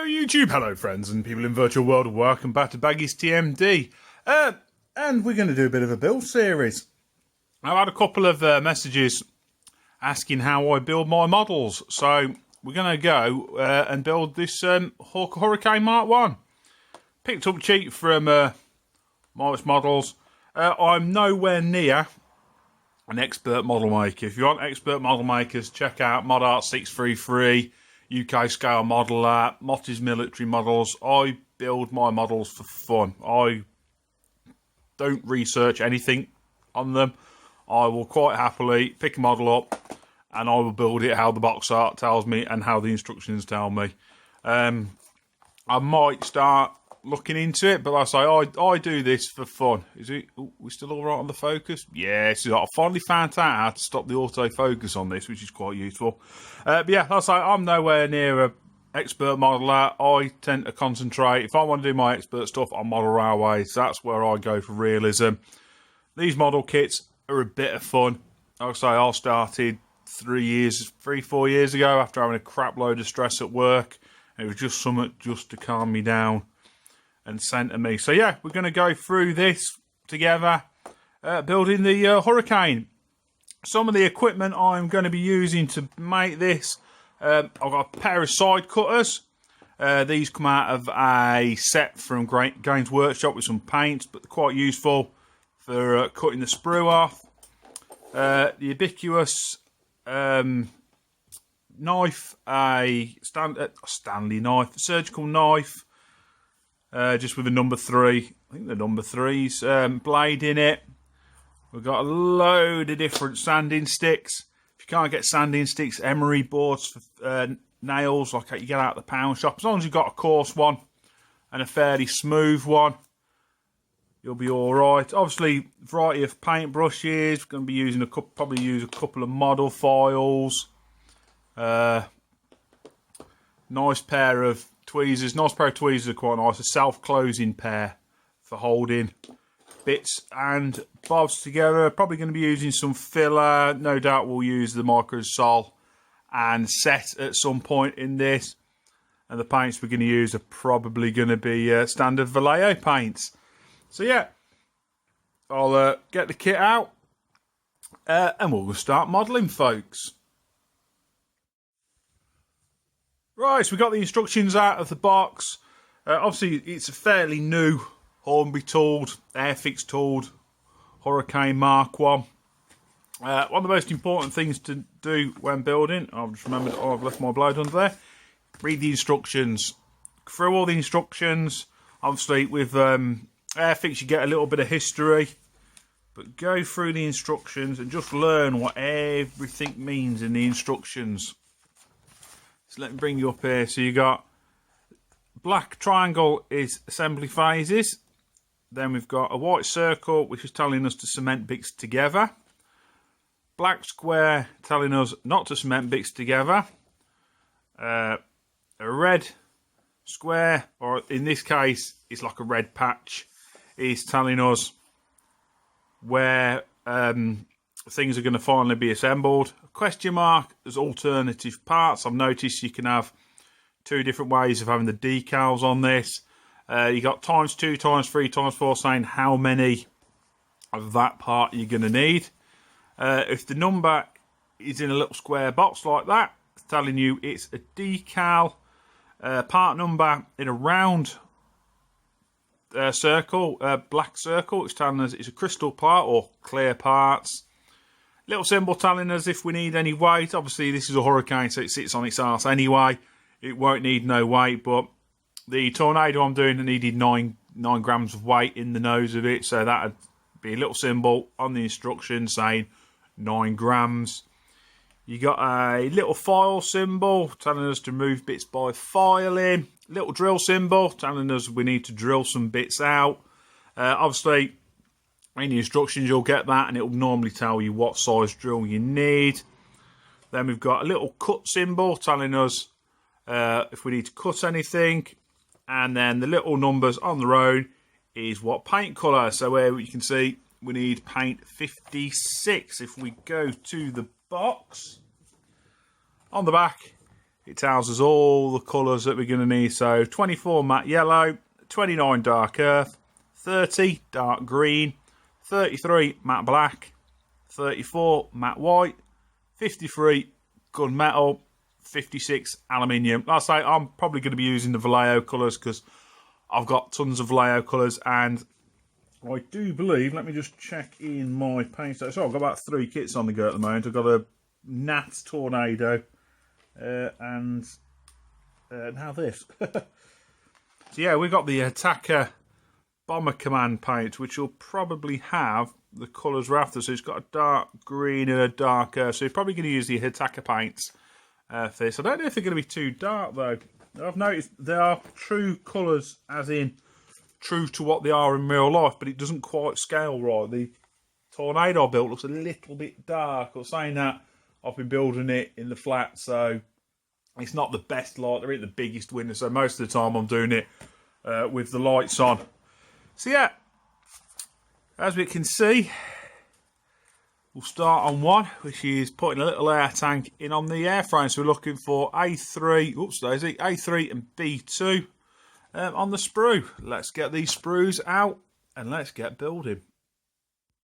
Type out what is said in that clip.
Hello YouTube, hello friends and people in virtual world, welcome back to Baggy's TMD. And we're going to do a bit of a build series. I've had a couple of messages asking how I build my models, so we're going to go and build this Hurricane Mark 1. Picked up cheap from Morris Models. I'm nowhere near an expert model maker. If you want expert model makers, check out Mod Art 633, UK Scale Modeler, Motty's Military Models. I build my models for fun. I don't research anything on them. I will quite happily pick a model up and I will build it how the box art tells me and how the instructions tell me. I might start looking into it, but like I say, I do this for fun. Is it? We still all right on the focus? Yes. I finally found out how to stop the autofocus on this, which is quite useful. But yeah, like I say, I'm nowhere near a expert modeler. I tend to concentrate. If I want to do my expert stuff on model railways, that's where I go for realism. These model kits are a bit of fun. Like I say, I started 3-4 years ago after having a crap load of stress at work. It was just something just to calm me down and centre me. So yeah, we're going to go through this together, building the Hurricane. Some of the equipment I'm going to be using to make this, I've got a pair of side cutters. These come out of a set from Games Workshop with some paints, but they're quite useful for cutting the sprue off. The ubiquitous knife, a Stanley knife, surgical knife, just with a number 3. I think the number 3's blade in it. We've got a load of different sanding sticks. If you can't get sanding sticks, emery boards for nails, like you get out of the pound shop. As long as you've got a coarse one and a fairly smooth one, you'll be all right. Obviously, variety of paint brushes. We're going to be using probably use a couple of model files. Nice pair of tweezers. Nice pair of tweezers are quite nice. A self-closing pair for holding bits and bobs together. Probably going to be using some filler. No doubt we'll use the Microsol and set at some point in this. And the paints we're going to use are probably going to be standard Vallejo paints. So yeah, I'll get the kit out and we'll start modelling, folks. Right, so we got the instructions out of the box. Obviously, it's a fairly new Hornby tooled, Airfix tooled Hurricane Mark 1. One of the most important things to do when building, I've just remembered, I've left my blade under there. Read the instructions. Through all the instructions, obviously with Airfix you get a little bit of history, but go through the instructions and just learn what everything means in the instructions. So let me bring you up here. So you got black triangle is assembly phases. Then we've got a white circle, which is telling us to cement bits together. Black square telling us not to cement bits together. A red square, or in this case, it's like a red patch, is telling us where things are going to finally be assembled. A question mark as alternative parts. I've noticed you can have 2 different ways of having the decals on this. You got ×2, ×3, ×4 saying how many of that part you're going to need. If the number is in a little square box like that, it's telling you it's a decal. Part number in a round circle, black circle, it's telling us it's a crystal part or clear parts. Little symbol telling us if we need any weight. Obviously this is a Hurricane, so it sits on its arse anyway. It won't need no weight, but the Tornado I'm doing needed 9 grams of weight in the nose of it, so that'd be a little symbol on the instruction saying 9 grams. You got a little file symbol telling us to move bits by filing. Little drill symbol telling us we need to drill some bits out. Obviously, in the instructions you'll get that, and it'll normally tell you what size drill you need. Then we've got a little cut symbol telling us if we need to cut anything. And then the little numbers on the road is what paint colour. So where you can see we need paint 56. If we go to the box, on the back It tells us all the colours that we're going to need. So 24 matte yellow, 29 dark earth, 30 dark green, 33 matte black, 34 matte white, 53 gunmetal, 56 aluminium. Like I say, I'm probably going to be using the Vallejo colours because I've got tons of Vallejo colours, and I do believe, let me just check in my paint. So I've got about 3 kits on the go at the moment. I've got a Nat Tornado and now this. So yeah, we've got the Attacker Bomber Command paint, which will probably have the colours we're after. So it's got a dark green and a darker. So you're probably going to use the Attacker paints for this. I don't know if they're going to be too dark though. I've noticed they are true colours, as in true to what they are in real life, but it doesn't quite scale right. The Tornado I built looks a little bit dark. Or saying that, I've been building it in the flat, so it's not the best light. There ain't the biggest window, so most of the time I'm doing it with the lights on. So yeah, as we can see, we'll start on one, which is putting a little air tank in on the airframe. So we're looking for A3, A3 and B2 on the sprue. Let's get these sprues out and let's get building.